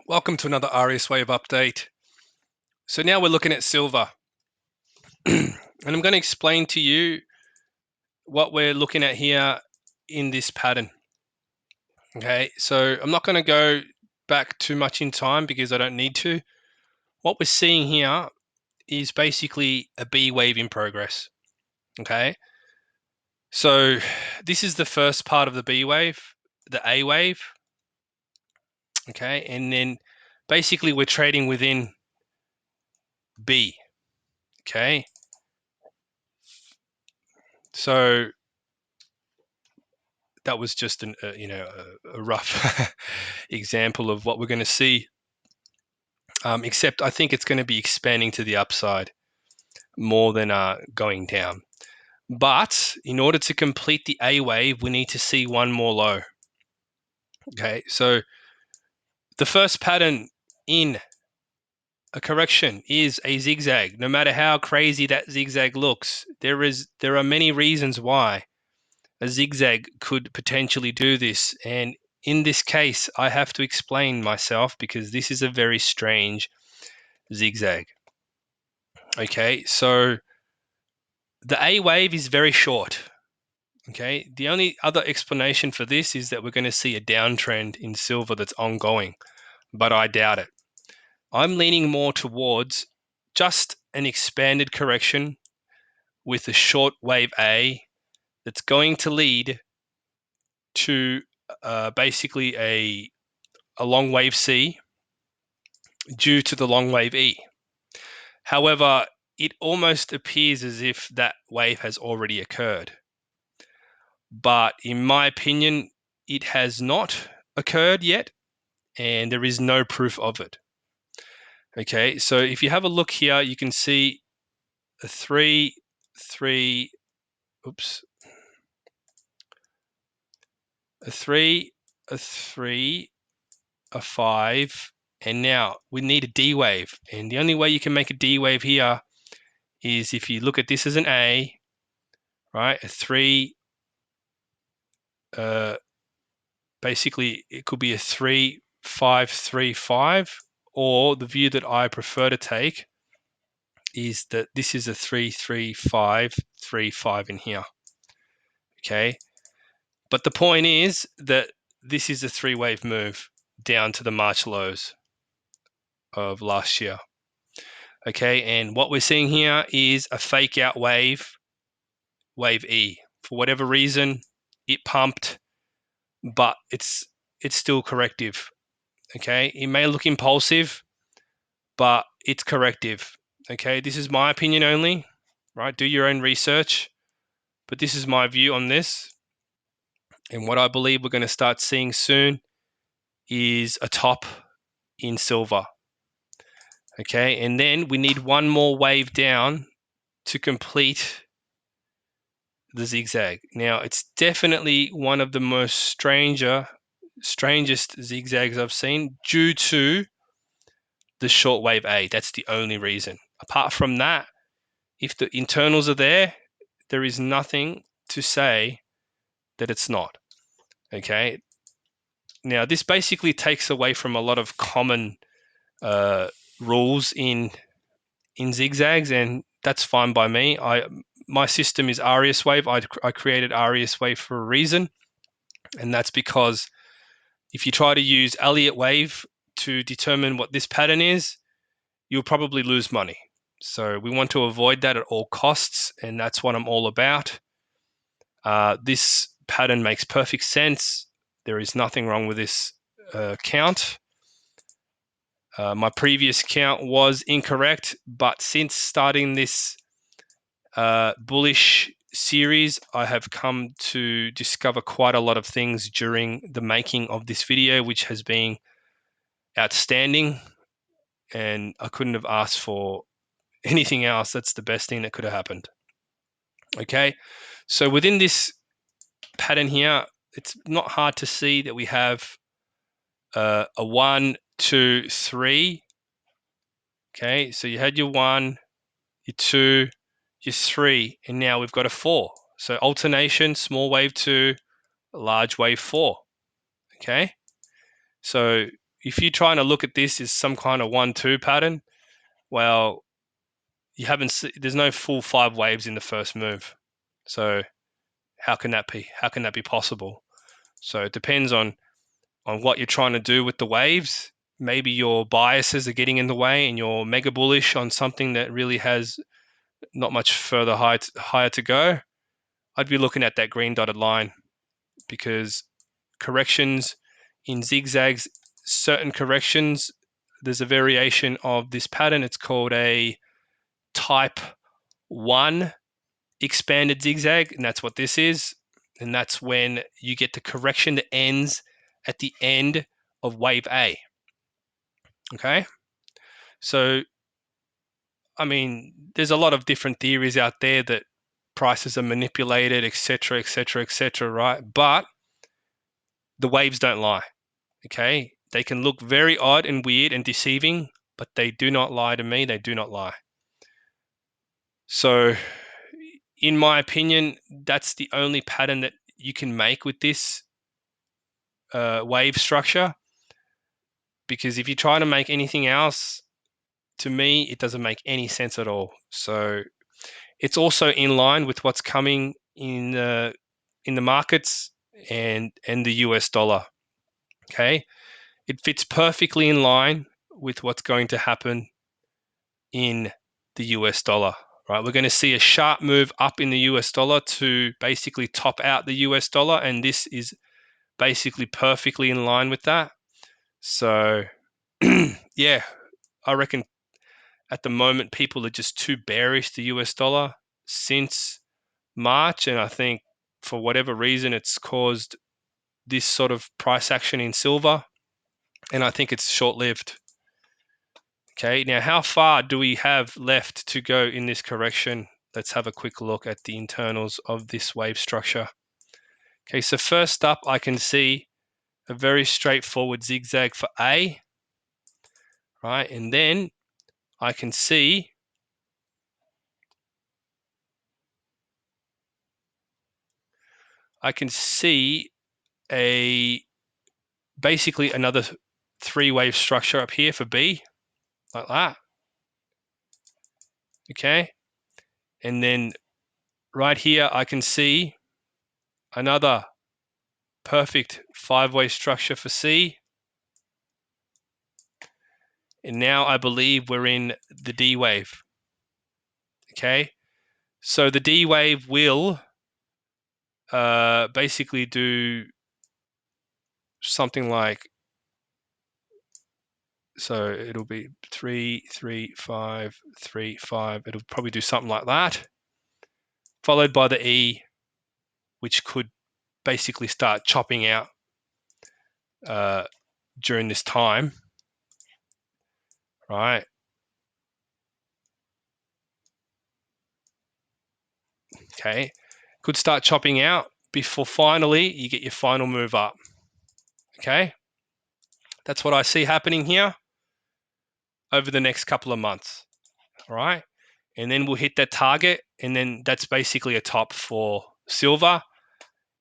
Welcome to another RS Wave update. So now we're looking at silver. And I'm going to explain to you what we're looking at here in this pattern. Okay, so I'm not going to go back too much in time because I don't need to. What we're seeing here is basically a B wave in progress. Okay, so this is the first part of the B wave, the A wave. Okay, and then basically we're trading within B. Okay, so that was just a rough example of what we're going to see. Except I think it's going to be expanding to the upside more than going down. But in order to complete the A wave, we need to see one more low. Okay, so the first pattern in a correction is a zigzag. No matter how crazy that zigzag looks, there are many reasons why a zigzag could potentially do this. And in this case, I have to explain myself because this is a very strange zigzag. Okay, so the A wave is very short. Okay, the only other explanation for this is that we're going to see a downtrend in silver that's ongoing, but I doubt it. I'm leaning more towards just an expanded correction with a short wave A that's going to lead to basically a long wave C due to the long wave E. However, it almost appears as if that wave has already occurred. But in my opinion, it has not occurred yet, and there is no proof of it. Okay, so if you have a look here, you can see a 3, 3, oops, a 3, a 3, a 5, and now we need a D wave. And the only way you can make a D wave here is if you look at this as an A, right? A 3, basically it could be a 3, 5, 3, 5, or the view that I prefer to take is that this is a 3, 3, 5, 3, 5 in here. Okay, but the point is that this is a 3-wave move down to the March lows of last year. Okay, and what we're seeing here is a fake out wave, wave E. For whatever reason, it pumped, but it's still corrective. Okay, it may look impulsive, but it's corrective. Okay, this is my opinion only, right? Do your own research, but this is my view on this. And what I believe we're going to start seeing soon is a top in silver. Okay, and then we need one more wave down to complete the zigzag. Now, it's definitely one of the most strangest zigzags I've seen due to the short wave A. That's the only reason. Apart from that, if the internals are there, there is nothing to say that it's not. Okay. Now, this basically takes away from a lot of common rules in zigzags, and that's fine by me. My system is RS Wave. I created RS Wave for a reason, and that's because if you try to use Elliott Wave to determine what this pattern is, you'll probably lose money. So we want to avoid that at all costs, and that's what I'm all about. This pattern makes perfect sense. There is nothing wrong with this count. My previous count was incorrect, but since starting this bullish series, I have come to discover quite a lot of things during the making of this video, which has been outstanding, and I couldn't have asked for anything else. That's the best thing that could have happened. Okay, so within this pattern here, it's not hard to see that we have a 1, 2, 3. Okay, so you had your 1, your 2, your 3, and now we've got a 4. So alternation, small wave 2, large wave 4. Okay, so if you're trying to look at this as some kind of 1-2 pattern, well, you haven't. There's no full 5 waves in the first move. So how can that be? How can that be possible? So it depends on what you're trying to do with the waves. Maybe your biases are getting in the way and you're mega bullish on something that really has not much further higher to go. I'd be looking at that green dotted line, because corrections in zigzags, certain corrections, there's a variation of this pattern. It's called a type 1 expanded zigzag, and that's what this is. And that's when you get the correction that ends at the end of wave A. Okay, so I mean, there's a lot of different theories out there that prices are manipulated, etc., etc., etc., right? But the waves don't lie. Okay, they can look very odd and weird and deceiving, but they do not lie to me. They do not lie. So in my opinion, that's the only pattern that you can make with this wave structure, because if you try to make anything else, to me, it doesn't make any sense at all. So it's also in line with what's coming in the markets and the US dollar. Okay, it fits perfectly in line with what's going to happen in the US dollar. Right, we're going to see a sharp move up in the US dollar to basically top out the US dollar, and this is basically perfectly in line with that. So yeah, I reckon at the moment people are just too bearish the US dollar since March, and I think for whatever reason it's caused this sort of price action in silver, and I think it's short-lived. Okay, now how far do we have left to go in this correction? Let's have a quick look at the internals of this wave structure. Okay, so first up, I can see a very straightforward zigzag for A, right? And then I can see a basically another 3-wave structure up here for B, like that. Okay, and then right here I can see another perfect 5-wave structure for C. And now I believe we're in the D wave. Okay, so the D wave will basically do something like, so it'll be 3, 3, 5, 3, 5. It'll probably do something like that, followed by the E, which could basically start chopping out during this time, right? Okay, could start chopping out before finally you get your final move up. Okay, that's what I see happening here over the next couple of months. All right, and then we'll hit that target, and then that's basically a top for silver.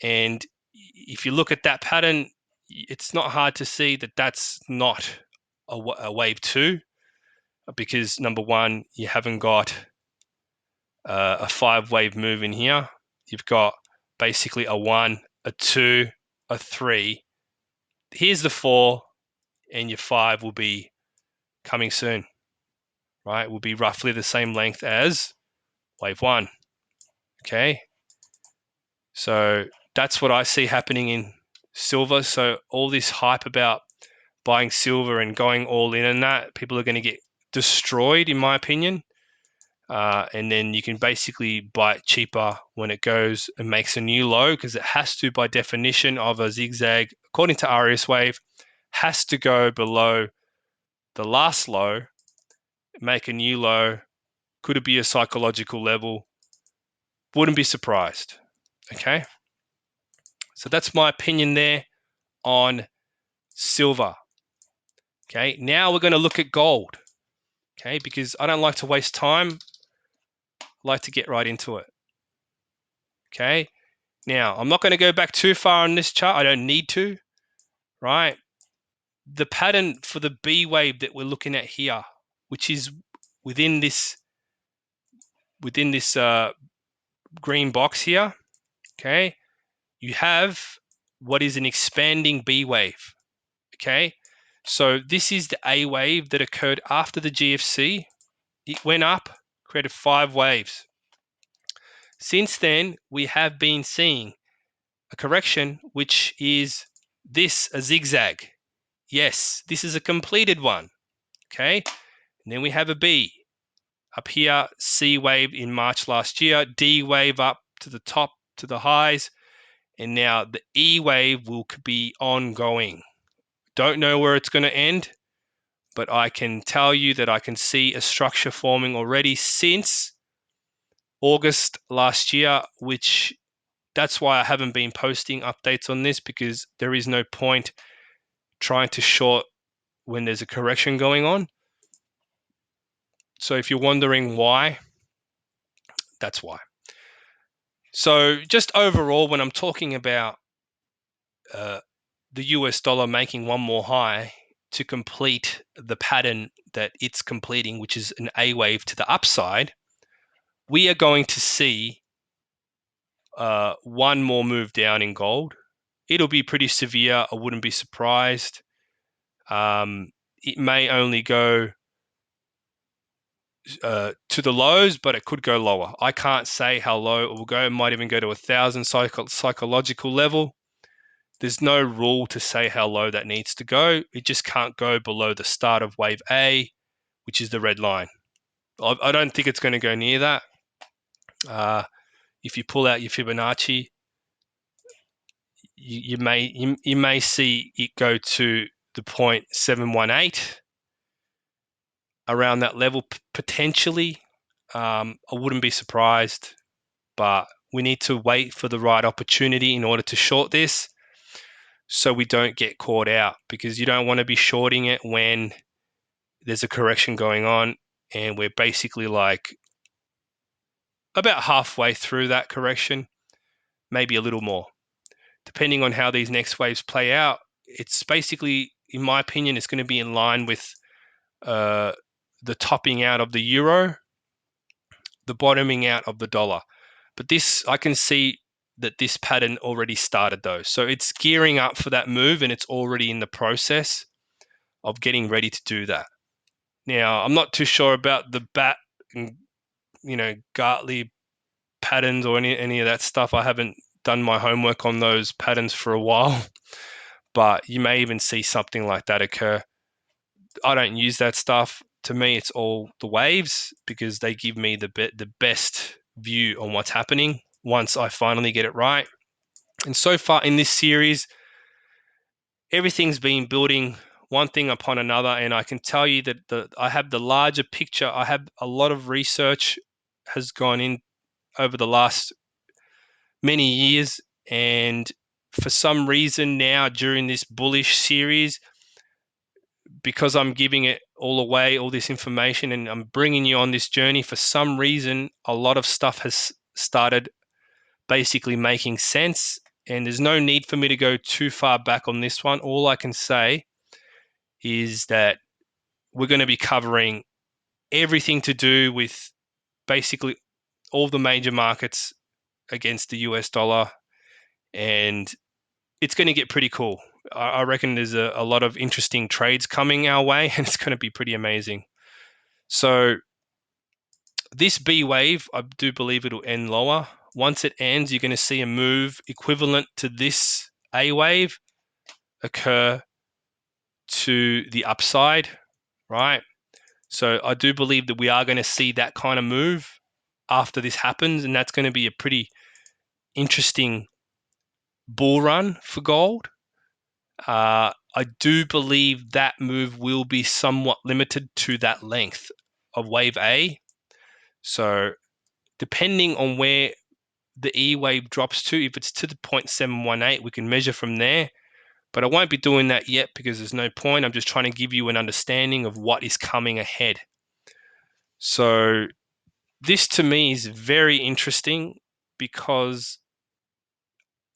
And if you look at that pattern, it's not hard to see that that's not a wave 2, because number one, you haven't got a 5-wave move in here. You've got basically a 1, a 2, a 3. Here's the 4, and your 5 will be coming soon, right? Will be roughly the same length as wave 1. Okay, so that's what I see happening in silver. So all this hype about buying silver and going all in and that, people are going to get destroyed, in my opinion. And then you can basically buy it cheaper when it goes and makes a new low, because it has to, by definition of a zigzag, according to RS Wave, has to go below the last low, make a new low. Could it be a psychological level? Wouldn't be surprised. Okay, so that's my opinion there on silver. Okay, now we're going to look at gold. Okay, because I don't like to waste time. I like to get right into it. Okay, now I'm not going to go back too far on this chart. I don't need to, right? the pattern for the B wave that we're looking at here, which is within this green box here, okay, you have what is an expanding B wave, okay? So this is the A wave that occurred after the GFC. It went up, created 5 waves. Since then, we have been seeing a correction, which is this, a zigzag. Yes, this is a completed one, okay? And then we have a B. Up here, C wave in March last year, D wave up to the top, to the highs, and now the E wave will be ongoing. Don't know where it's going to end, but I can tell you that I can see a structure forming already since August last year, which that's why I haven't been posting updates on this, because there is no point trying to short when there's a correction going on. So if you're wondering why, that's why. So just overall, when I'm talking about the US dollar making one more high to complete the pattern that it's completing, which is an A wave to the upside, we are going to see one more move down in gold. It'll be pretty severe. I wouldn't be surprised. It may only go to the lows, but it could go lower. I can't say how low it will go. It might even go to 1,000 psychological level. There's no rule to say how low that needs to go. It just can't go below the start of wave A, which is the red line. I don't think it's going to go near that. If you pull out your Fibonacci, you may see it go to the 0.718 around that level potentially. I wouldn't be surprised, but we need to wait for the right opportunity in order to short this, so we don't get caught out, because you don't want to be shorting it when there's a correction going on and we're basically like about halfway through that correction, maybe a little more. Depending on how these next waves play out, it's basically, in my opinion, it's going to be in line with the topping out of the euro, the bottoming out of the dollar. But this, I can see that this pattern already started though. So it's gearing up for that move, and it's already in the process of getting ready to do that. Now, I'm not too sure about the bat and, Gartley patterns or any of that stuff. I haven't done my homework on those patterns for a while, but you may even see something like that occur. I don't use that stuff. To me, it's all the waves, because they give me the best view on what's happening once I finally get it right. And so far in this series, everything's been building one thing upon another, and I can tell you that I have the larger picture. I have a lot of research has gone in over the last many years, and for some reason now during this bullish series, because I'm giving it all away, all this information, and I'm bringing you on this journey, for some reason a lot of stuff has started basically making sense, and there's no need for me to go too far back on this one. All I can say is that we're going to be covering everything to do with basically all the major markets against the US dollar, and it's going to get pretty cool. I reckon there's a lot of interesting trades coming our way, and it's going to be pretty amazing. So this B wave, I do believe it'll end lower. Once it ends, you're going to see a move equivalent to this A wave occur to the upside, right? So I do believe that we are going to see that kind of move after this happens, and that's going to be a pretty interesting bull run for gold. I do believe that move will be somewhat limited to that length of wave A. So depending on where the E wave drops to, if it's to the 0.718, we can measure from there. But I won't be doing that yet, because there's no point. I'm just trying to give you an understanding of what is coming ahead. So this to me is very interesting, because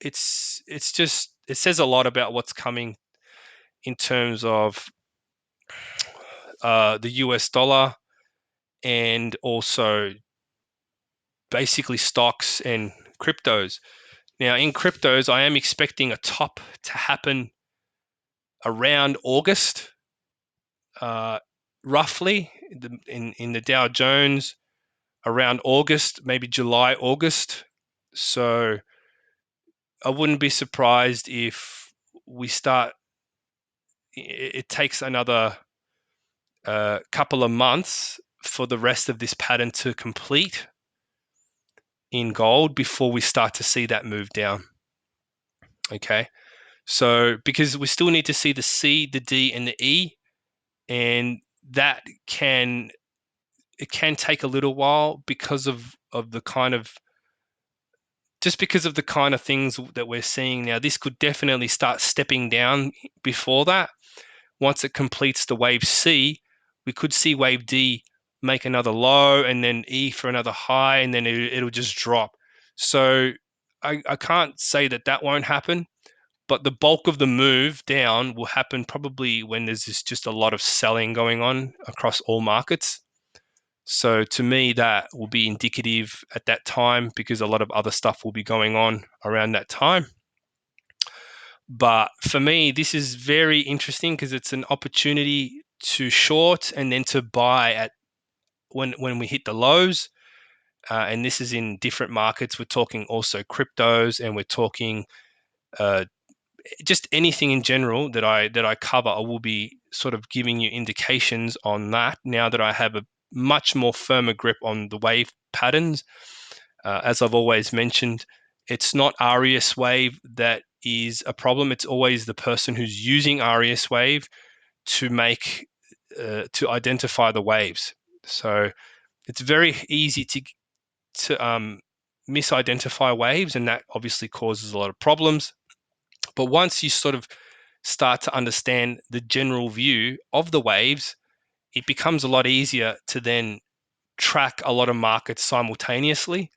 it says a lot about what's coming in terms of the US dollar and also basically stocks and cryptos. Now, in cryptos, I am expecting a top to happen around August, roughly in the Dow Jones around August, maybe July, August. So I wouldn't be surprised if we start. It takes another couple of months for the rest of this pattern to complete in gold before we start to see that move down. Okay, so because we still need to see the C, the D, and the E, and that can take a little while because of the kind of things that we're seeing now. This could definitely start stepping down before that. Once it completes the wave C, we could see wave D make another low and then E for another high, and then it'll just drop. So I can't say that won't happen, but the bulk of the move down will happen probably when there's just a lot of selling going on across all markets. So to me, that will be indicative at that time because a lot of other stuff will be going on around that time. But for me, this is very interesting because it's an opportunity to short and then to buy at when we hit the lows. And this is in different markets. We're talking also cryptos, and we're talking just anything in general that I cover. I will be sort of giving you indications on that now that I have a much more firmer grip on the wave patterns. As I've always mentioned, it's not RES wave that is a problem. It's always the person who's using RES wave to make to identify the waves. So it's very easy to misidentify waves, and that obviously causes a lot of problems. But once you sort of start to understand the general view of the waves, it becomes a lot easier to then track a lot of markets simultaneously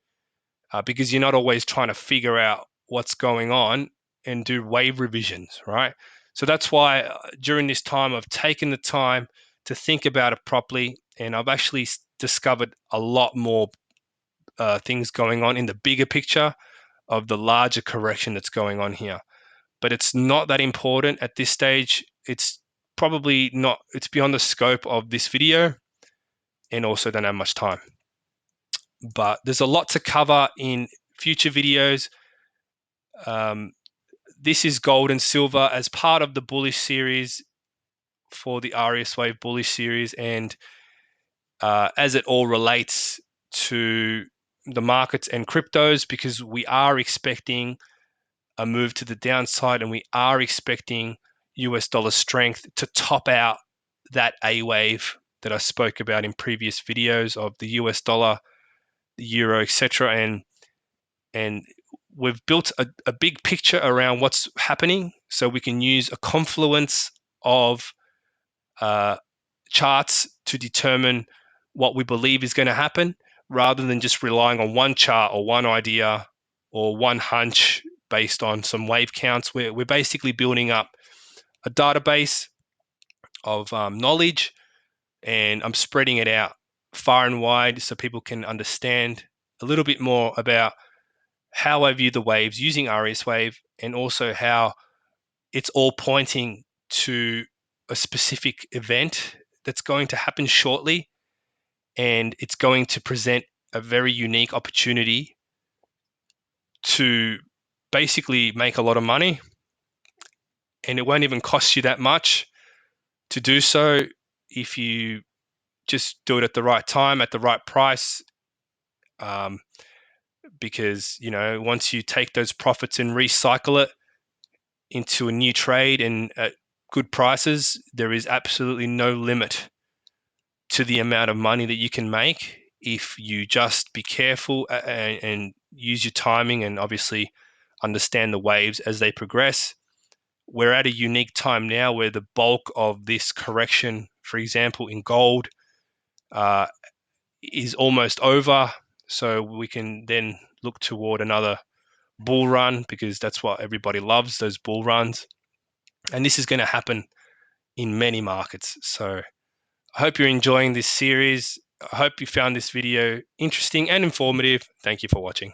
because you're not always trying to figure out what's going on and do wave revisions, right? So that's why during this time, I've taken the time to think about it properly, and I've actually discovered a lot more things going on in the bigger picture of the larger correction that's going on here. But it's not that important at this stage. It's probably not, it's beyond the scope of this video, and also don't have much time. But there's a lot to cover in future videos. This is gold and silver as part of the bullish series for the RES Wave bullish series, and as it all relates to the markets and cryptos, because we are expecting a move to the downside, and we are expecting US dollar strength to top out that A wave that I spoke about in previous videos of the US dollar, the euro, etc. And we've built a big picture around what's happening, so we can use a confluence of charts to determine what we believe is going to happen, rather than just relying on one chart or one idea or one hunch based on some wave counts. We're basically building up a database of knowledge, and I'm spreading it out far and wide so people can understand a little bit more about how I view the waves using RES Wave, and also how it's all pointing to a specific event that's going to happen shortly, and it's going to present a very unique opportunity to basically make a lot of money, and it won't even cost you that much to do so if you just do it at the right time, at the right price. Because once you take those profits and recycle it into a new trade and at good prices, there is absolutely no limit to the amount of money that you can make if you just be careful and use your timing, and obviously understand the waves as they progress. We're at a unique time now where the bulk of this correction, for example, in gold, is almost over. So we can then look toward another bull run, because that's what everybody loves, those bull runs. And this is going to happen in many markets. So I hope you're enjoying this series. I hope you found this video interesting and informative. Thank you for watching.